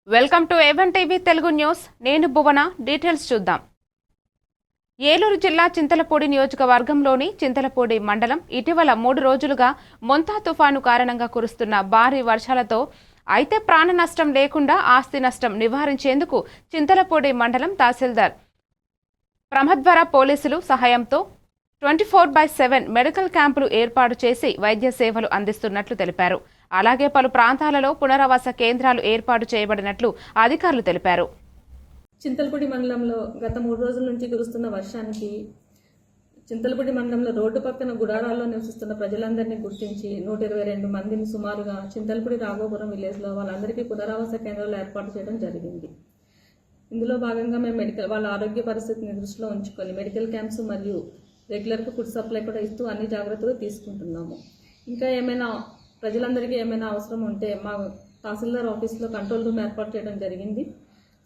Welcome to A1 TV Telugu news. నేను భువన. Details చూద్దాం. ఏలూరు జిల్లా చింతలపూడి నియోజకవర్గంలోని చింతలపూడి మండలం ఇటీవల 3 రోజులుగా మొంతా తుఫాను కారణంగా కురుస్తున్న భారీ వర్షాలతో అయితే ప్రాణ నష్టం లేకుండా ఆస్తి నష్టం నివారించేందుకు చింతలపూడి మండలం తహసీల్దార్ ప్రమద్వర పోలీసులు సహాయంతో 24/7 మెడికల్ క్యాంపులు ఏర్పాటు చేసి వైద్య సేవలు అందిస్తున్నట్లు తెలిపారు. అలాగే పలు ప్రాంతాలలో పునరావాస కేంద్రాలు ఏర్పాటు చేయబడినట్లు అధికారులు తెలిపారు. చింతలపూడి మండలంలో గత 3 రోజుల నుంచి కురుస్తున్న వర్షానికి చింతలపూడి మండలంలో రోడ్డు పక్కన గుడారాల్లో నివసిస్తున్న ప్రజలందరినీ గుర్తించి 122 మందిని సుమారుగా చింతలపూడి రాఘోపురం విలేజ్లో వాళ్ళందరికీ పునరావాస కేంద్రాలు ఏర్పాటు చేయడం జరిగింది. ఇందులో భాగంగా మేము వాళ్ళ ఆరోగ్య పరిస్థితిని దృష్టిలో ఉంచుకొని మెడికల్ క్యాంప్స్ మరియు రెగ్యులర్గా ఫుడ్ సప్లై కూడా ఇస్తూ అన్ని జాగ్రత్తలు తీసుకుంటున్నాము. ఇంకా ప్రజలందరికీ ఏమైనా అవసరం ఉంటే మా తహసీల్దార్ ఆఫీస్లో కంట్రోల్ రూమ్ ఏర్పాటు చేయడం జరిగింది.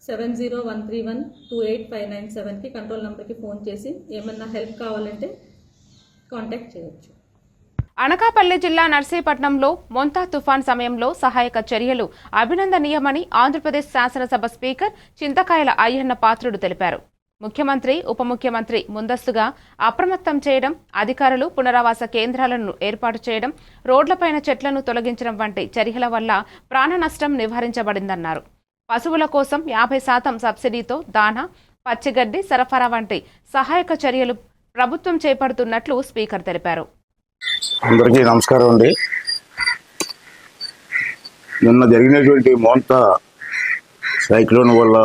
7013128597కి కంట్రోల్ నెంబర్కి ఫోన్ చేసి ఏమైనా హెల్ప్ కావాలంటే కాంటాక్ట్ చేయొచ్చు. అనకాపల్లి జిల్లా నర్సీపట్నంలో మొంతా తుఫాన్ సమయంలో సహాయక చర్యలు అభినందనీయమని ఆంధ్రప్రదేశ్ శాసనసభ స్పీకర్ చింతకాయల అయ్యన్న పాత్రుడు తెలిపారు. ముఖ్యమంత్రి, ఉప ముఖ్యమంత్రి ముందస్తుగా అప్రమత్తం చేయడం, అధికారులు పునరావాస కేంద్రాలను ఏర్పాటు చేయడం, రోడ్లపైన చెట్లను తొలగించడం వంటి చర్యల వల్ల ప్రాణ నష్టం నివారించబడిందన్నారు. పశువుల కోసం 50% సబ్సిడీతో దానా, పచ్చిగడ్డి సరఫరా వంటి సహాయక చర్యలు ప్రభుత్వం చేపడుతున్నట్లు స్పీకర్ తెలిపారు. అందరికీ నమస్కారం అండి. నిన్న జరిగినటువంటి మోంతా సైక్లోన్ వల్ల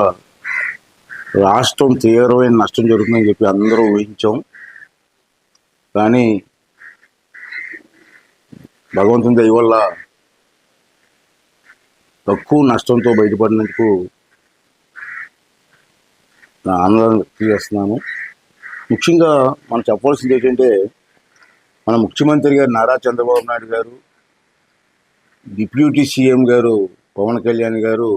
రాష్ట్రం తీవ్రమైన నష్టం జరుగుతుందని చెప్పి అందరూ ఊహించాం. కానీ భగవంతుని దయ వల్ల తక్కువ నష్టంతో బయటపడినందుకు నా ఆనందం వ్యక్తం చేస్తున్నాను. ముఖ్యంగా మనం చెప్పవలసింది ఏంటంటే, మన ముఖ్యమంత్రి గారు నారా చంద్రబాబు నాయుడు గారు, డిప్యూటీ సీఎం గారు పవన్ కళ్యాణ్ గారు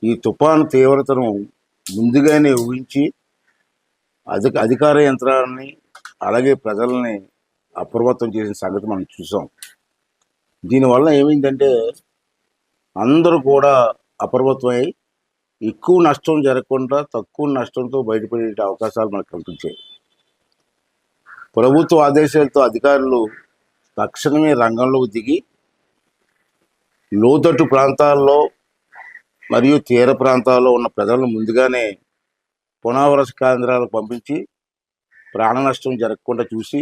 ఈ తుఫాను తీవ్రతను ముందుగానే ఊహించి అధికార యంత్రాన్ని అలాగే ప్రజల్ని అప్రమత్తం చేసిన సంగతి మనం చూసాం. దీనివల్ల ఏమైందంటే అందరూ కూడా అప్రమత్తమై ఎక్కువ నష్టం జరగకుండా తక్కువ నష్టంతో బయటపడే అవకాశాలు మనకు కల్పించాయి. ప్రభుత్వ ఆదేశాలతో అధికారులు తక్షణమే రంగంలోకి దిగి లోతట్టు ప్రాంతాల్లో మరియు తీర ప్రాంతాల్లో ఉన్న ప్రజలను ముందుగానే పునరావాస కేంద్రాలకు పంపించి ప్రాణ నష్టం జరగకుండా చూసి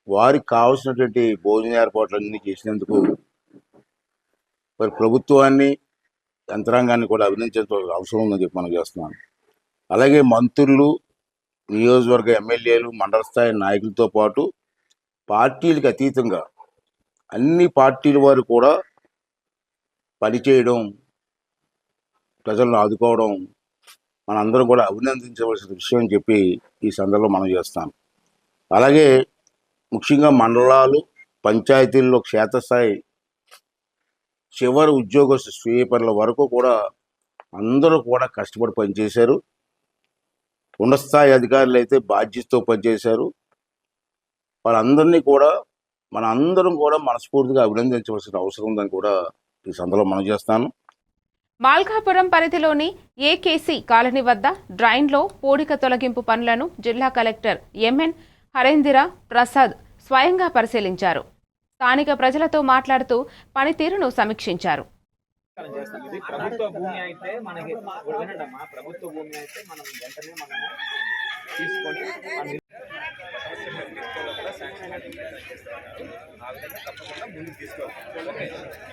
వారికి కావాల్సినటువంటి భోజన ఏర్పాట్లన్నీ చేసినందుకు మరి ప్రభుత్వాన్ని, యంత్రాంగాన్ని కూడా అభినందించాల్సిన అవసరం ఉందని చెప్పి మనం చేస్తున్నాను. అలాగే మంత్రులు, నియోజకవర్గ ఎమ్మెల్యేలు, మండల స్థాయి నాయకులతో పాటు పార్టీలకు అతీతంగా అన్ని పార్టీల వారు కూడా పనిచేయడం, ప్రజలను ఆదుకోవడం మనందరం కూడా అభినందించవలసిన విషయం అని చెప్పి ఈ సందర్భంలో మనం చేస్తాం. అలాగే ముఖ్యంగా మండలాలు, పంచాయతీల్లో క్షేత్రస్థాయి చివరి ఉద్యోగస్తు స్వీపర్ల వరకు కూడా అందరూ కూడా కష్టపడి పనిచేశారు. ఉన్నత స్థాయి అధికారులు అయితే బాధ్యతతో పనిచేశారు. వాళ్ళందరినీ కూడా అందరం కూడా మనస్ఫూర్తిగా అభినందించవలసిన అవసరం ఉందని కూడా ఈ సందర్భంలో మనం చేస్తాను. మాల్కాపురం పరిధిలోని ఏకేసీ కాలనీ వద్ద డ్రైన్లో పూడిక తొలగింపు పనులను జిల్లా కలెక్టర్ ఎంఎన్ హరేంద్ర ప్రసాద్ స్వయంగా పరిశీలించారు. స్థానిక ప్రజలతో మాట్లాడుతూ పనితీరును సమీక్షించారు.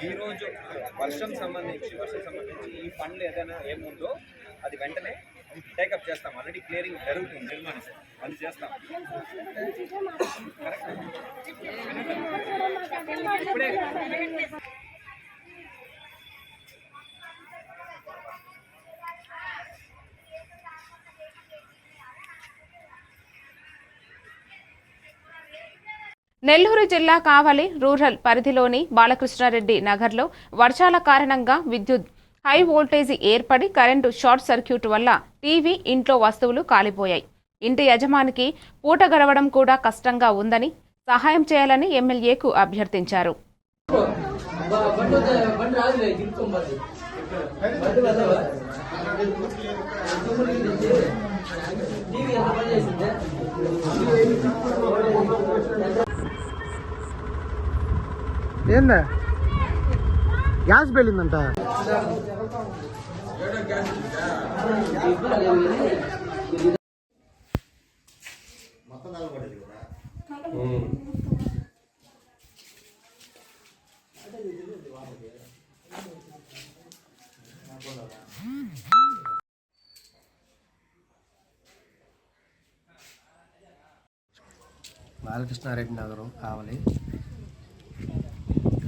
ఈరోజు వర్షం సంబంధించి ఈ ఫండ్ ఏదైనా ఏముందో అది వెంటనే టేకప్ చేస్తాం. ఆల్రెడీ క్లియరింగ్ జరుగుతుంది, అది చేస్తాం. ఇప్పుడే నెల్లూరు జిల్లా కావలి రూరల్ పరిధిలోని బాలకృష్ణారెడ్డి నగర్లో వర్షాల కారణంగా విద్యుత్ హై వోల్టేజీ ఏర్పడి కరెంటు షార్ట్ సర్క్యూట్ వల్ల టీవీ, ఇంట్లో వస్తువులు కాలిపోయాయి. ఇంటి యజమానికి పూట గడవడం కూడా కష్టంగా ఉందని సహాయం చేయాలని ఎమ్మెల్యేకు అభ్యర్థించారు. ఏందా గ్యాస్ పేలిందంట. బాలకృష్ణారెడ్డి నగరం కావలి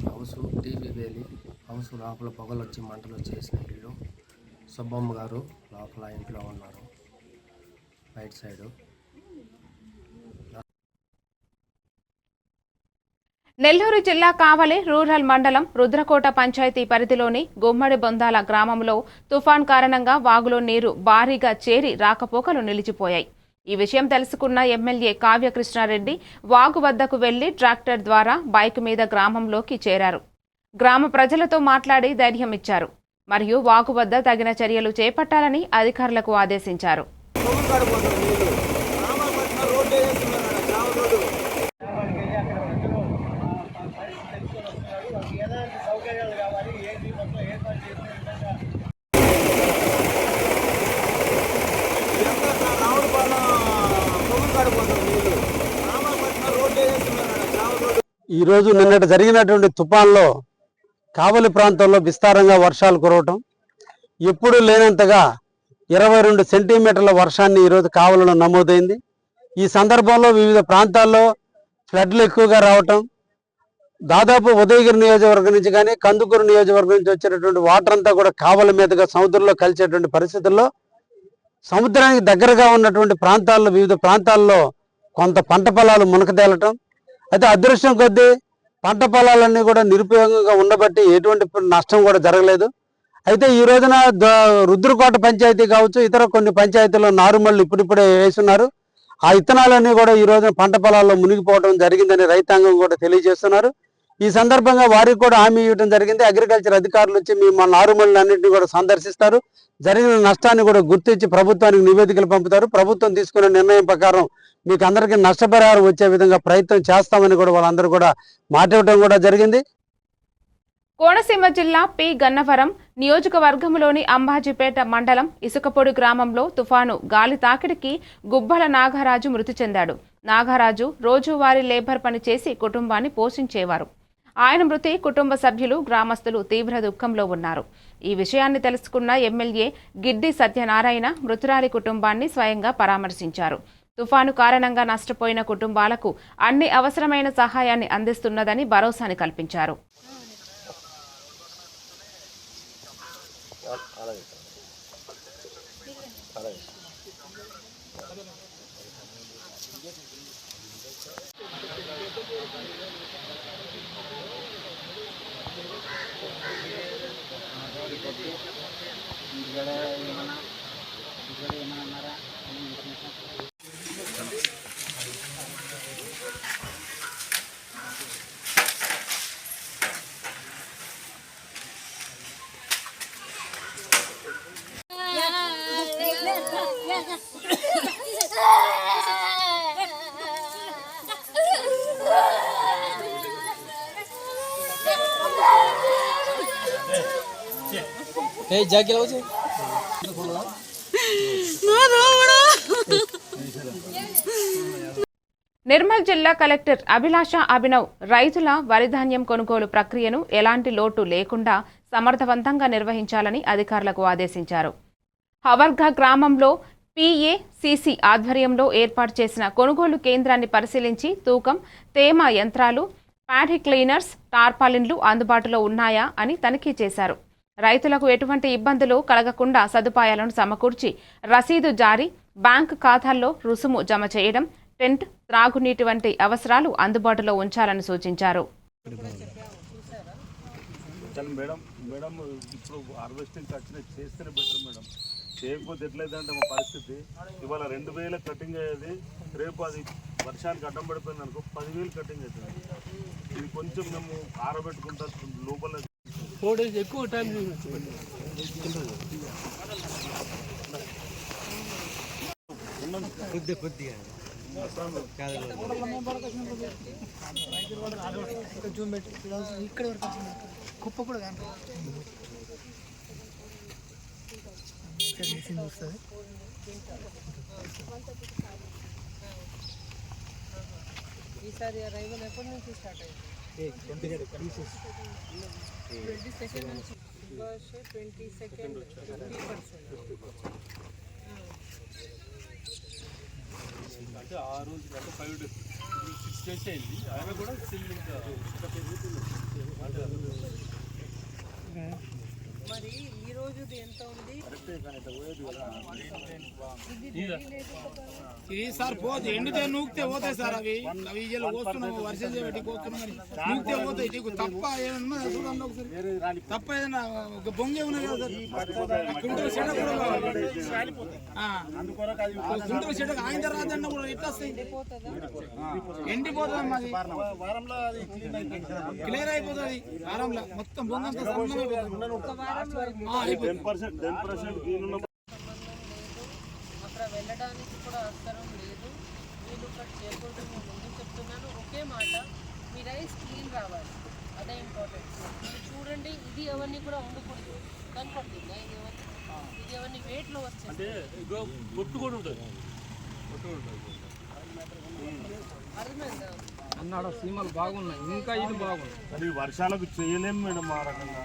హౌస్ టీవీ వేలి హౌస్ లోపల పొగలు వచ్చి మంటలు వచ్చేసిన ఇల్లు. సుబ్బమ్మ గారు లోపల ఇంట్లో ఉన్నారు రైట్ సైడు. నెల్లూరు జిల్లా కావలి రూరల్ మండలం రుద్రకోట పంచాయతీ పరిధిలోని గుమ్మడి బొందాల గ్రామంలో తుఫాన్ కారణంగా వాగులో నీరు భారీగా చేరి రాకపోకలు నిలిచిపోయాయి. ఈ విషయం తెలుసుకున్న ఎమ్మెల్యే కావ్యకృష్ణారెడ్డి వాగు వద్దకు వెళ్లి ట్రాక్టర్ ద్వారా బైక్ మీద గ్రామంలోకి చేరారు. గ్రామ ప్రజలతో మాట్లాడి ధైర్యం ఇచ్చారు మరియు వాగు వద్ద తగిన చర్యలు చేపట్టాలని అధికారులకు ఆదేశించారు. ఈరోజు నిన్నటి జరిగినటువంటి తుఫాన్లో కావలి ప్రాంతంలో విస్తారంగా వర్షాలు కురవటం, ఎప్పుడూ లేనంతగా 22 సెంటీమీటర్ల వర్షాన్ని ఈరోజు కావలిలో నమోదైంది. ఈ సందర్భంలో వివిధ ప్రాంతాల్లో ఫ్లడ్లు ఎక్కువగా రావటం, దాదాపు ఉదయగిరి నియోజకవర్గం నుంచి కానీ కందుకూరు నియోజకవర్గం నుంచి వచ్చేటటువంటి వాటర్ అంతా కూడా కావలి మీదుగా సముద్రంలో కలిసేటువంటి పరిస్థితుల్లో సముద్రానికి దగ్గరగా ఉన్నటువంటి ప్రాంతాల్లో వివిధ ప్రాంతాల్లో కొంత పంట పొలాలు మునకతేలటం. అయితే అదృష్టం కొద్దీ పంట పొలాలన్నీ కూడా నిరుపయోగంగా ఉండబట్టి ఎటువంటి నష్టం కూడా జరగలేదు. అయితే ఈ రోజున రుద్రకోట పంచాయతీ కావచ్చు, ఇతర కొన్ని పంచాయతీల్లో నారుమళ్ళు ఇప్పుడిప్పుడే వేస్తున్నారు. ఆ ఇత్తనాలన్నీ కూడా ఈ రోజున పంట పొలాల్లో మునిగిపోవడం జరిగిందని రైతాంగం కూడా తెలియజేస్తున్నారు. ఈ సందర్భంగా వారికి కూడా హామీ ఇవ్వడం జరిగింది. అగ్రికల్చర్ అధికారులు వచ్చి మీ మా నారుమళ్ళన్నింటినీ కూడా సందర్శిస్తారు, జరిగిన నష్టాన్ని కూడా గుర్తించి ప్రభుత్వానికి నివేదికలు పంపుతారు. ప్రభుత్వం తీసుకున్న నిర్ణయం ప్రకారం మీకు అందరికీ నష్టపరిహారం వచ్చే విధంగా ప్రయత్నం చేస్తామని కూడా వాళ్ళందరూ కూడా మాట్లాడటం కూడా జరిగింది. కోనసీమ జిల్లా పి గన్నవరం నియోజకవర్గంలోని అంబాజీపేట మండలం ఇసుకపొడి గ్రామంలో తుఫాను గాలి తాకిడికి గుబ్బల నాగరాజు మృతి చెందాడు. నాగరాజు రోజువారీ లేబర్ పని చేసి కుటుంబాన్ని పోషించేవారు. ఆయన మృతి కుటుంబ సభ్యులు, గ్రామస్తులు తీవ్ర దుఃఖంలో ఉన్నారు. ఈ విషయాన్ని తెలుసుకున్న ఎమ్మెల్యే గిడ్డి సత్యనారాయణ మృతురాలి కుటుంబాన్ని స్వయంగా పరామర్శించారు. తుఫాను కారణంగా నష్టపోయిన కుటుంబాలకు అన్ని అవసరమైన సహాయాన్ని అందిస్తున్నదని భరోసాని కల్పించారు. నిర్మల్ జిల్లా కలెక్టర్ అభిలాష అభినవ్ రైతుల వరిధాన్యం కొనుగోలు ప్రక్రియను ఎలాంటి లోటు లేకుండా సమర్థవంతంగా నిర్వహించాలని అధికారులకు ఆదేశించారు. హవర్గా గ్రామంలో PACC ఆధ్వర్యంలో ఏర్పాటు చేసిన కొనుగోలు కేంద్రాన్ని పరిశీలించి తూకం, తేమ యంత్రాలు, ప్యాడీ క్లీనర్స్, టార్పాలిన్లు అందుబాటులో ఉన్నాయా అని తనిఖీ చేశారు. రైతులకు ఎటువంటి ఇబ్బందులు కలగకుండా సదుపాయాలను సమకూర్చి రసీదు జారీ, బ్యాంకు ఖాతాల్లో రుసుము జమ చేయడం, టెంట్, త్రాగునీటి వంటి అవసరాలు అందుబాటులో ఉంచాలని సూచించారు. మేడం ఇప్పుడు హార్వెస్టింగ్ ఖర్చు చేస్తేనే బెటర్ మేడం, చేయకపోతే ఎట్లయితే మా పరిస్థితి ఇవాళ 2000 కటింగ్ అయ్యేది, రేపు అది వర్షానికి అడ్డం పడిపోయింది అనుకో 10,000 కటింగ్ అవుతుంది. ఇది కొంచెం మేము ఆరబెట్టుకుంటా లోపల 4 days ఎక్కువ టైం కుప్ప కూడా కానీ వస్తుంది. ఈసారి అరైవల్ ఎప్పటి నుంచి స్టార్ట్ అయ్యింది? 22nd నుంచి 22nd 50%. అంటే ఆ రోజు అంటే 5 days 6 days అయింది. ఆయన కూడా స్టిల్ ఇంకా మరి ఈ రోజు ఎంత ఉంది? ఇది సార్ పోతే ఎండితే నూకితే పోతాయి సార్. అవి ఇలా కోస్తున్నాము, వర్షం చేయబట్టి కోస్తున్నాం, నూకితే పోతాయి. నీకు తప్ప ఏమన్నా చూడండి ఒకసారి. తప్ప ఏదైనా బొంగే ఉన్నాయి కదా సార్, గుంటూరు చెడ కూడా గుంటూరు చెడకు ఆయన రాదన్న కూడా ఎట్లా వస్తాయి? ఎండిపోతుంది. మాది క్లియర్ అయిపోతుంది వారంలో. మొత్తం బొంగంతా అక్కడ వెళ్ళడానికి కూడా అవసరం లేదు. మీరు ఇక్కడ చేయకూడదు. నేను ముందు చెప్తున్నాను ఒకే మాట, మీ రైస్ క్లీన్ రావాలి, అదే ఇంపార్టెంట్. మీరు చూడండి, ఇది అవన్నీ కూడా ఉండకూడదు. కనపడుతుందా? ఇది అవన్నీ వెయిట్లో వచ్చేది. అర్థమైందా? అన్నాడు సీమలు బాగున్నాయి, ఇంకా ఇది బాగుంది. అది వర్షాలకు చేయలేము మేడం ఆ రకంగా.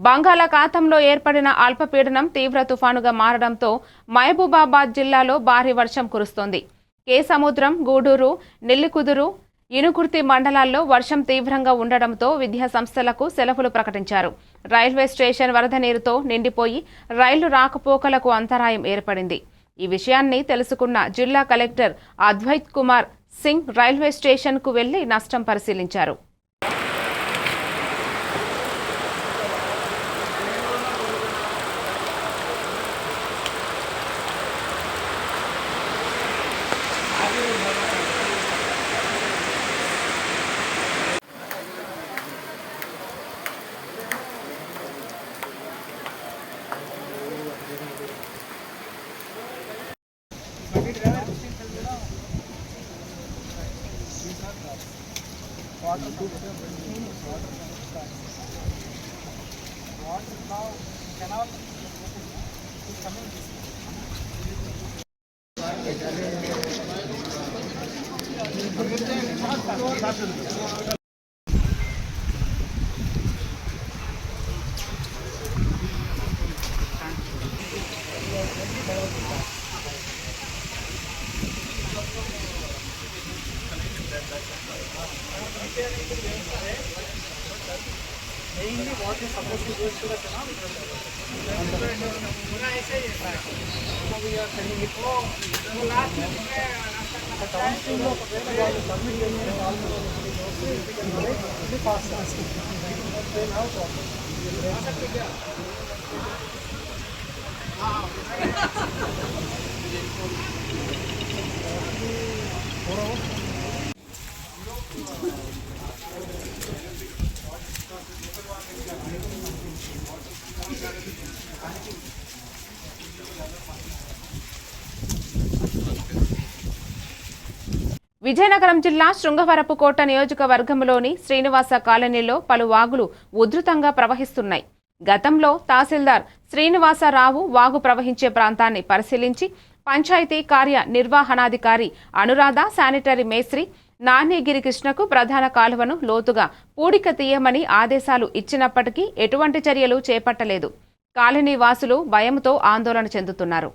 బంగాళాఖాతంలో ఏర్పడిన అల్పపీడనం తీవ్ర తుఫానుగా మారడంతో మహబూబాబాద్ జిల్లాలో భారీ వర్షం కురుస్తోంది. కేసముద్రం, గూడూరు, నెల్లికుదురు, ఇనుకుర్తి మండలాల్లో వర్షం తీవ్రంగా ఉండడంతో విద్యా సంస్థలకు సెలవులు ప్రకటించారు. రైల్వే స్టేషన్ వరద నీరుతో నిండిపోయి రైళ్లు రాకపోకలకు అంతరాయం ఏర్పడింది. ఈ విషయాన్ని తెలుసుకున్న జిల్లా కలెక్టర్ అద్వైత్ కుమార్ సింగ్ రైల్వే స్టేషన్కు వెళ్లి నష్టం పరిశీలించారు. విజయనగరం జిల్లా శృంగవరపుకోట నియోజకవర్గంలోని శ్రీనివాస కాలనీలో పలు వాగులు ఉధృతంగా ప్రవహిస్తున్నాయి. గతంలో తహసీల్దార్ శ్రీనివాసరావు వాగు ప్రవహించే ప్రాంతాన్ని పరిశీలించి పంచాయతీ కార్య నిర్వహణాధికారి అనురాధ, శానిటరీ మేస్త్రి నాణ్యగిరి కృష్ణకు ప్రధాన కాలువను లోతుగా పూడిక తీయమని ఆదేశాలు ఇచ్చినప్పటికీ ఎటువంటి చర్యలు చేపట్టలేదు. కాలనీ వాసులు భయంతో ఆందోళన చెందుతున్నారు.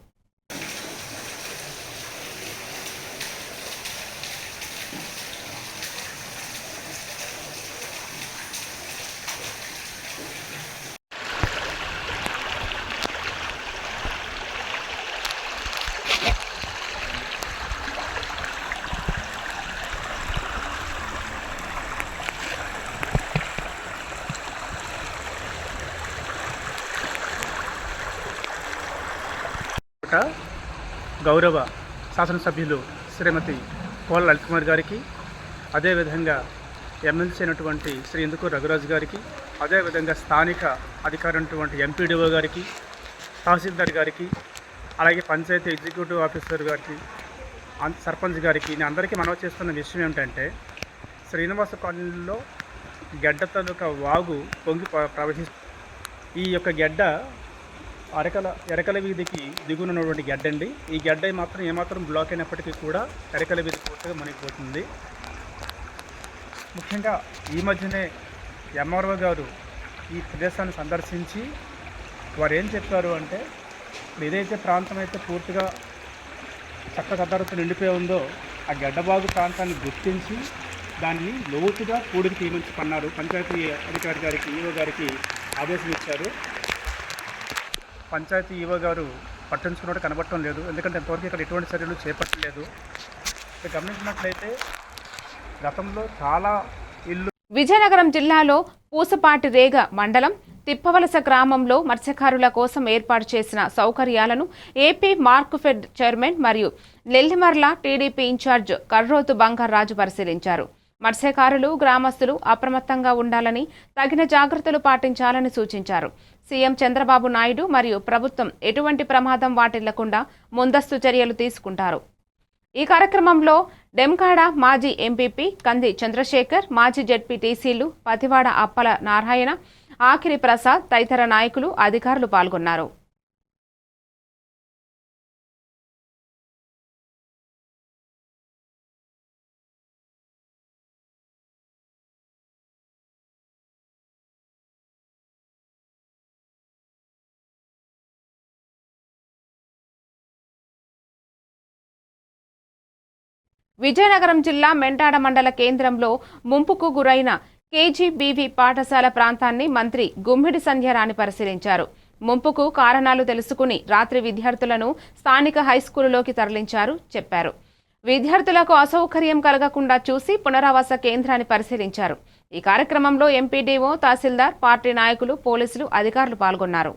గౌరవ శాసనసభ్యులు శ్రీమతి కోల లలిత్ కుమార్ గారికి, అదేవిధంగా ఎమ్మెల్సీ అయినటువంటి శ్రీ ఇందుకూరు రఘురాజు గారికి, అదేవిధంగా స్థానిక అధికారైనటువంటి ఎంపీడీఓ గారికి, తహసీల్దార్ గారికి, అలాగే పంచాయతీ ఎగ్జిక్యూటివ్ ఆఫీసర్ గారికి, సర్పంచ్ గారికి నేను అందరికీ మనవి చేస్తున్న విషయం ఏమిటంటే, శ్రీనివాస కాలనీలో గడ్డ తాలూకా వాగు పొంగి ప్రవహిస్తుంది. ఈ యొక్క గడ్డ ఎరకల వీధికి దిగునున్నటువంటి గడ్డ అండి. ఈ గడ్డ మాత్రం ఏమాత్రం బ్లాక్ అయినప్పటికీ కూడా ఎరకల వీధి పూర్తిగా మునిగిపోతుంది. ముఖ్యంగా ఈ మధ్యనే ఎంఆర్ఓ గారు ఈ ప్రదేశాన్ని సందర్శించి వారు ఏం చెప్పారు అంటే, ఏదైతే ప్రాంతం అయితే పూర్తిగా చెత్త చెదారంతో నిండిపోయి ఉందో ఆ గడ్డబాగు ప్రాంతాన్ని గుర్తించి దాన్ని లోతుగా పూడికి తీయమని పన్నారు. పంచాయతీ అధికారి గారికి, ఈఓ గారికి ఆదేశం ఇచ్చారు. పంచాయతీ ఈఓ గారు పట్టించుకున్నట్టు కనబడటం లేదు. ఎందుకంటే ఇంతవరకు ఇక్కడ ఎటువంటి చర్యలు చేపట్టలేదు. ఇక్కడ గమనించినట్లయితే గతంలో చాలా ఇల్లు విజయనగరం జిల్లాలో పూసపాటి రేగ మండలం తిప్పవలస గ్రామంలో మత్స్యకారుల కోసం ఏర్పాటు చేసిన సౌకర్యాలను ఏపీ మార్క్ఫెడ్ చైర్మన్ మరియు నెల్లిమర్ల టీడీపీ ఇన్ఛార్జ్ కర్రోతు బంగారాజు పరిశీలించారు. మత్స్యకారులు, గ్రామస్తులు అప్రమత్తంగా ఉండాలని, తగిన జాగ్రత్తలు పాటించాలని సూచించారు. సీఎం చంద్రబాబు నాయుడు మరియు ప్రభుత్వం ఎటువంటి ప్రమాదం వాటిల్లకుండా ముందస్తు చర్యలు తీసుకుంటారు. ఈ కార్యక్రమంలో డెంకాడ మాజీ ఎంపీపీ కంది చంద్రశేఖర్, మాజీ జెడ్పీటీసీలు పతివాడ అప్పల నారాయణ, ఆఖిరి ప్రసాద్ తదితర నాయకులు, అధికారులు పాల్గొన్నారు. విజయనగరం జిల్లా మెంటాడ మండల కేంద్రంలో ముంపుకు గురైన కేజీబీవీ పాఠశాల ప్రాంతాన్ని మంత్రి గుమ్మిడి సంధ్యారాణి పరిశీలించారు. ముంపుకు కారణాలు తెలుసుకుని రాత్రి విద్యార్థులను స్థానిక హైస్కూలులోకి తరలించారు చెప్పారు. విద్యార్థులకు అసౌకర్యం కలగకుండా చూసి పునరావాస కేంద్రాన్ని పరిశీలించారు. ఈ కార్యక్రమంలో ఎంపీడీఓ, తహసీల్దార్, పార్టీ నాయకులు, పోలీసులు, అధికారులు పాల్గొన్నారు.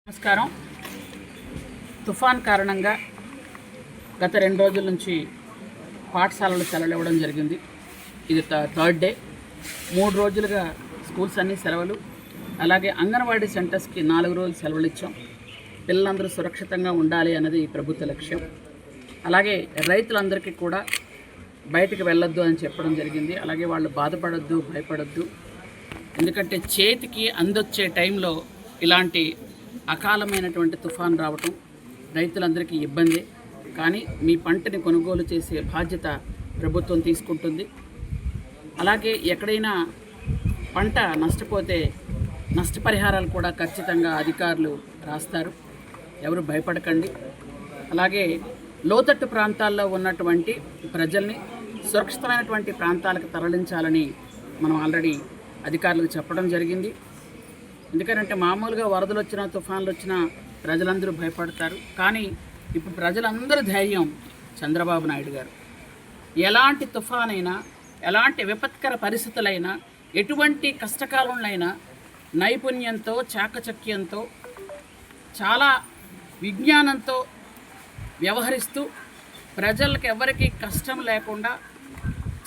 నమస్కారం. తుఫాన్ కారణంగా గత 2 రోజుల నుంచి పాఠశాలలు సెలవులు ఇవ్వడం జరిగింది. ఇది థర్డ్ డే. 3 రోజులుగా స్కూల్స్ అన్నీ సెలవులు. అలాగే అంగన్వాడీ సెంటర్స్కి 4 రోజులు సెలవులు ఇచ్చాం. పిల్లలందరూ సురక్షితంగా ఉండాలి అన్నది ప్రభుత్వ లక్ష్యం. అలాగే రైతులందరికీ కూడా బయటికి వెళ్ళొద్దు అని చెప్పడం జరిగింది. అలాగే వాళ్ళు బాధపడొద్దు, భయపడొద్దు. ఎందుకంటే చేతికి అందొచ్చే టైంలో ఇలాంటి అకాలమైనటువంటి తుఫాన్ రావటం రైతులందరికీ ఇబ్బంది. కానీ మీ పంటని కొనుగోలు చేసే బాధ్యత ప్రభుత్వం తీసుకుంటుంది. అలాగే ఎక్కడైనా పంట నష్టపోతే నష్టపరిహారాలు కూడా ఖచ్చితంగా అధికారులు రాస్తారు. ఎవరు భయపడకండి. అలాగే లోతట్టు ప్రాంతాల్లో ఉన్నటువంటి ప్రజల్ని సురక్షితమైనటువంటి ప్రాంతాలకు తరలించాలని మనం ఆల్రెడీ అధికారులకు చెప్పడం జరిగింది. ఎందుకంటే మామూలుగా వరదలు వచ్చినా, తుఫాన్లు వచ్చినా ప్రజలందరూ భయపడతారు. కానీ ఇప్పుడు ప్రజలందరూ ధైర్యం చంద్రబాబు నాయుడు గారు. ఎలాంటి తుఫానైనా, ఎలాంటి విపత్కర పరిస్థితులైనా, ఎటువంటి కష్టకాలంలో నైపుణ్యంతో, చాకచక్యంతో, చాలా విజ్ఞానంతో వ్యవహరిస్తూ ప్రజలకు ఎవరికీ కష్టం లేకుండా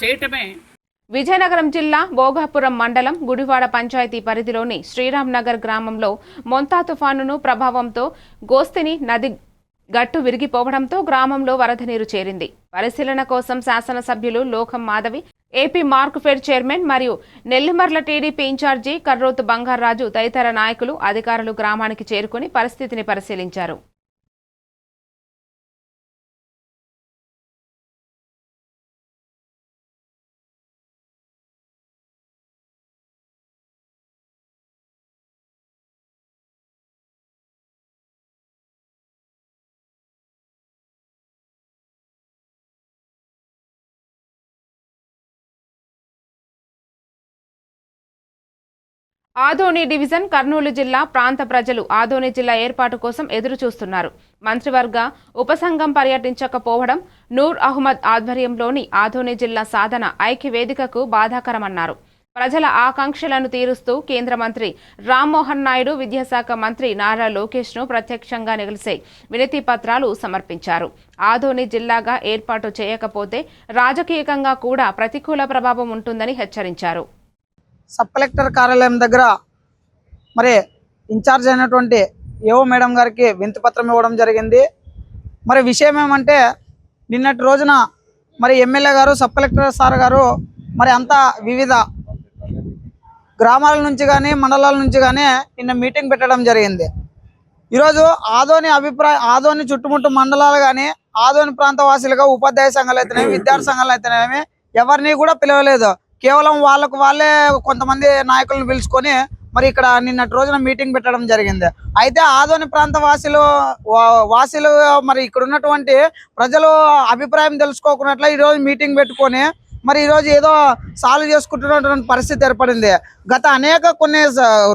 చేయటమే. విజయనగరం జిల్లా భోగాపురం మండలం గుడివాడ పంచాయతీ పరిధిలోని శ్రీరామ్ నగర్ గ్రామంలో మొంతా తుఫాను ప్రభావంతో గోస్తిని నది గట్టు విరిగిపోవడంతో గ్రామంలో వరద నీరు చేరింది. పరిశీలన కోసం శాసనసభ్యులు లోకం మాధవి, ఏపీ మార్క్ఫెడ్ చైర్మన్ మరియు నెల్లిమర్ల టీడీపీ ఇన్ఛార్జి కర్రోతు బంగారాజు తదితర నాయకులు, అధికారులు గ్రామానికి చేరుకుని పరిస్థితిని పరిశీలించారు. ఆదోని డివిజన్ కర్నూలు జిల్లా ప్రాంత ప్రజలు ఆదోని జిల్లా ఏర్పాటు కోసం ఎదురు చూస్తున్నారు. మంత్రివర్గ ఉపసంఘం పర్యటించకపోవడం నూర్ అహ్మద్ ఆధ్వర్యంలోని ఆదోని జిల్లా సాధన ఐక్య వేదికకు బాధాకరమన్నారు. ప్రజల ఆకాంక్షలను తీరుస్తూ కేంద్ర మంత్రి రామ్మోహన్ నాయుడు, విద్యాశాఖ మంత్రి నారా లోకేష్ను ప్రత్యక్షంగా నిలిసే వినతి పత్రాలు సమర్పించారు. ఆదోని జిల్లాగా ఏర్పాటు చేయకపోతే రాజకీయంగా కూడా ప్రతికూల ప్రభావం ఉంటుందని హెచ్చరించారు. సబ్ కలెక్టర్ కార్యాలయం దగ్గర మరి ఇన్ఛార్జ్ అయినటువంటి ఏవో మేడం గారికి వినతి పత్రం ఇవ్వడం జరిగింది. మరి విషయం ఏమంటే నిన్నటి రోజున మరి ఎమ్మెల్యే గారు, సబ్ కలెక్టర్ సార్ గారు మరి అంతా వివిధ గ్రామాల నుంచి కానీ మండలాల నుంచి కానీ నిన్న మీటింగ్ పెట్టడం జరిగింది. ఈరోజు ఆదోని చుట్టుముట్టు మండలాలు కానీ ఆదోని ప్రాంత వాసులుగా ఉపాధ్యాయ సంఘాలు అయితేనేమి, విద్యార్థి సంఘాలు అయితేనేమి ఎవరిని కూడా పిలవలేదు. కేవలం వాళ్ళే కొంతమంది నాయకులను పిలుచుకొని మరి ఇక్కడ నిన్నటి రోజున మీటింగ్ పెట్టడం జరిగింది. అయితే ఆదోని ప్రాంత వాసులు మరి ఇక్కడ ఉన్నటువంటి ప్రజలు అభిప్రాయం తెలుసుకోకున్నట్ల ఈరోజు మీటింగ్ పెట్టుకొని మరి ఈరోజు ఏదో సాల్వ్ చేసుకుంటున్నటువంటి పరిస్థితి ఏర్పడింది. గత కొన్ని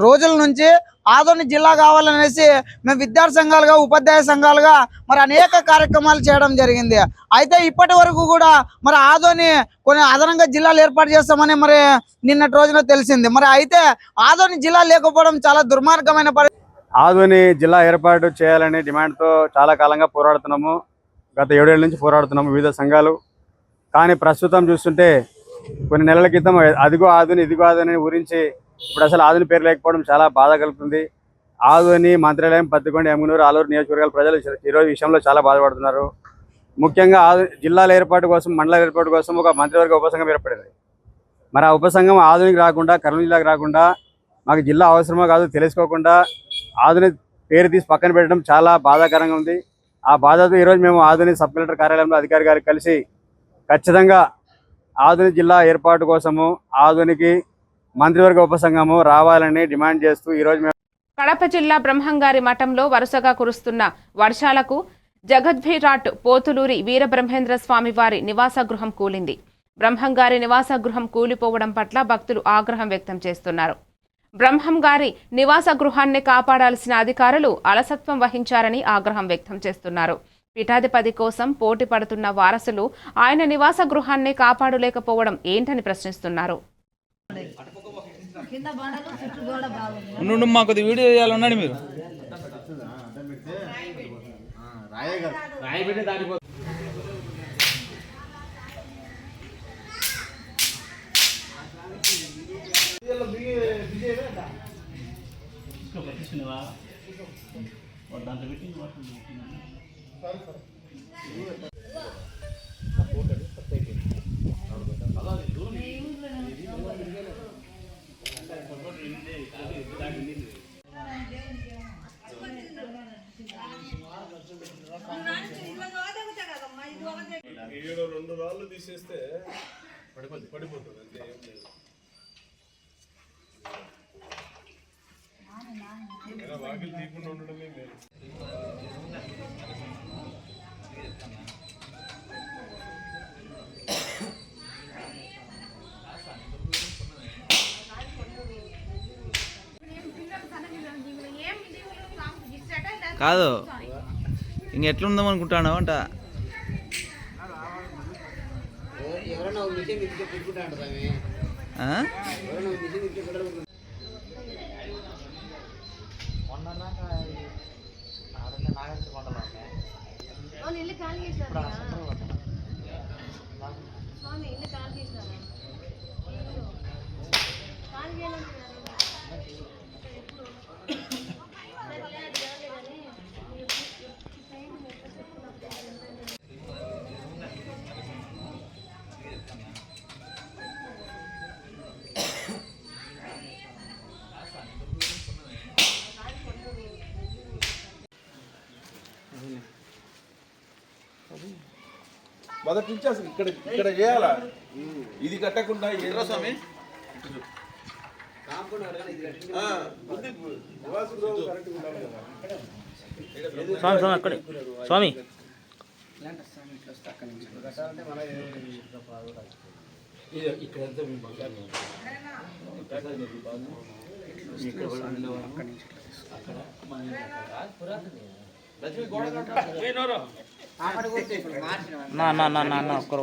రోజుల నుంచి ఆదోని జిల్లా కావాలనేసి మేము విద్యార్థి సంఘాలుగా, ఉపాధ్యాయ సంఘాలుగా మరి అనేక కార్యక్రమాలు చేయడం జరిగింది. అయితే ఇప్పటి వరకు కూడా మరి ఆదోని కొన్ని అదనంగా జిల్లాలు ఏర్పాటు చేస్తామని మరి నిన్నటి రోజున తెలిసింది. మరి అయితే ఆదోని జిల్లా లేకపోవడం చాలా దుర్మార్గమైన పరిస్థితి. ఆదోని జిల్లా ఏర్పాటు చేయాలనే డిమాండ్తో చాలా కాలంగా పోరాడుతున్నాము. గత 7 ఏళ్ల నుంచి పోరాడుతున్నాము వివిధ సంఘాలు. కానీ ప్రస్తుతం చూస్తుంటే కొన్ని నెలల క్రితం అదిగో ఆదోని ఇదిగో ఆదోని ఊరించి ఇప్పుడు అసలు ఆదోని పేరు లేకపోవడం చాలా బాధ కలుగుతుంది. ఆదోని, మంత్రాలయం, పత్తికొండ, ఎమ్మునూరు, ఆలూరు నియోజకవర్గాల ప్రజలు ఈరోజు విషయంలో చాలా బాధపడుతున్నారు. ముఖ్యంగా జిల్లాల ఏర్పాటు కోసం, మండల ఏర్పాటు కోసం ఒక మంత్రివర్గ ఉపసంఘం ఏర్పడింది. మరి ఆ ఉపసంఘం ఆదోనికి రాకుండా, కర్నూలు జిల్లాకు రాకుండా, మాకు జిల్లా అవసరమో కాదు తెలుసుకోకుండా ఆదోని పేరు తీసి పక్కన పెట్టడం చాలా బాధాకరంగా ఉంది. ఆ బాధతో ఈరోజు మేము ఆదోని సబ్ కలెక్టర్ కార్యాలయంలో అధికారి గారికి కలిసి ఖచ్చితంగా ఆదోని జిల్లా ఏర్పాటు కోసము ఆదోనికి మంత్రివర్గ ఉపసంఘము రావాలని డిమాండ్ చేస్తూ ఈరోజు మేము కడప జిల్లా బ్రహ్మంగారి మఠంలో వరుసగా కురుస్తున్న వర్షాలకు జగద్భిరాట్ పోతులూరి వీరబ్రహ్మేంద్ర స్వామి వారి నివాస గృహం కూలింది. బ్రహ్మంగారి నివాస గృహం కూలిపోవడం పట్ల భక్తులు ఆగ్రహం వ్యక్తం చేస్తున్నారు. బ్రహ్మంగారి నివాస గృహాన్ని కాపాడాల్సిన అధికారులు అలసత్వం వహించారని ఆగ్రహం వ్యక్తం చేస్తున్నారు. పీఠాధిపతి కోసం పోటీ పడుతున్న వారసులు ఆయన నివాస గృహాన్ని కాపాడలేకపోవడం ఏంటని ప్రశ్నిస్తున్నారు. మాకు వీడియో చేయాలన్నాడు మీరు. ఈడ 2 రాళ్ళు తీసేస్తే పడిపోతుంది అంతే, ఏం లేదు. వాకిలు తీయకుండా ఉండడమే మేలు. కాదు ఇంకెట్లుందాం అనుకుంటాను అంట. ఇల్లు ఖాళీ చేసినారా స్వామి? ఇల్లు ఖాళీ చేసినారా? ఖాళీ చేయాలంటున్నారు. మొదటి నుంచి అసలు ఇక్కడ చేయాలా? ఇది కట్టకుండా స్వామి అక్కడే స్వామి ఇక్కడ అక్కడి నుంచి నా ఒక్కరు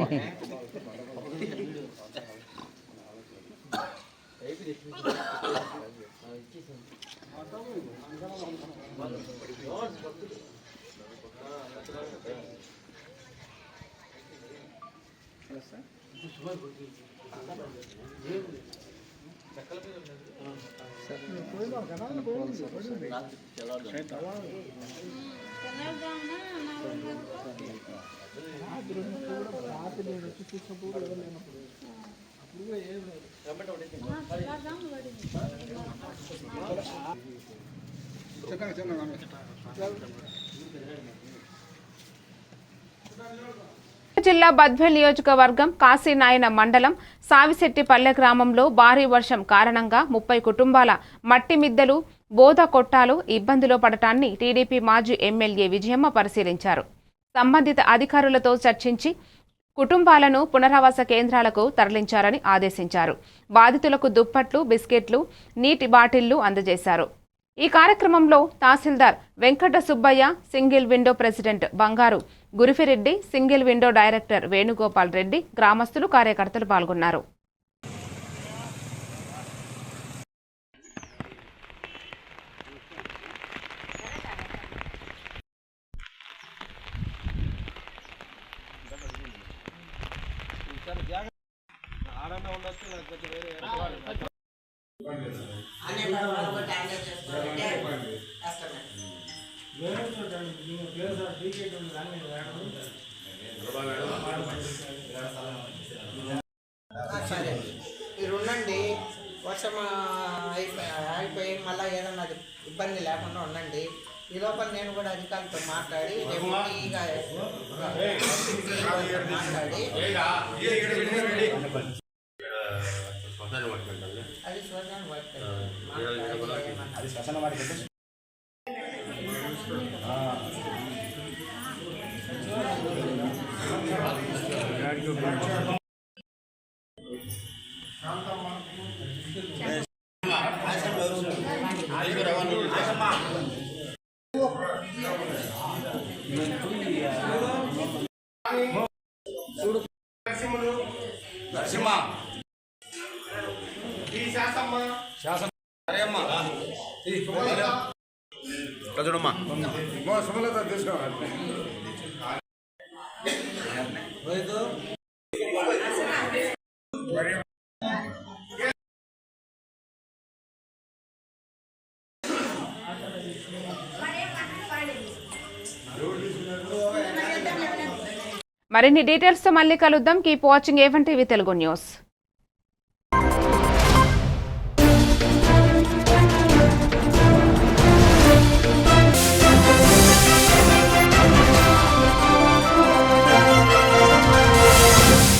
జిల్లా బద్వేల్ నియోజకవర్గం కాశీనాయన మండలం సావిశెట్టిపల్లె గ్రామంలో భారీ వర్షం కారణంగా 30 కుటుంబాల మట్టి మిద్దెలు బోధ కొట్టాలు ఇబ్బందిలో పడటాన్ని టీడీపీ మాజీ ఎమ్మెల్యే విజయమ్మ పరిశీలించారు. సంబంధిత అధికారులతో చర్చించి కుటుంబాలను పునరావాస కేంద్రాలకు తరలించారని ఆదేశించారు. బాధితులకు దుప్పట్లు, బిస్కెట్లు, నీటి బాటిళ్లు అందజేశారు. ఈ కార్యక్రమంలో tahsildar Venkata Subbaiah, single window president Bangaru Guriphireddy, single window director Venugopal Reddy, గ్రామస్తులు, కార్యకర్తలు పాల్గొన్నారు. సరే మీరు ఉండండి, వర్షం అయిపోయి మళ్ళీ ఏదన్నా ఇబ్బంది లేకుండా ఉండండి. ఈ లోపల నేను కూడా అధికారులతో మాట్లాడి మాట్లాడి అది శ్మశాన వాటికి మరిన్ని డీటెయిల్స్ తో మళ్ళీ కలుద్దాం. Keep watching A1 TV Telugu news.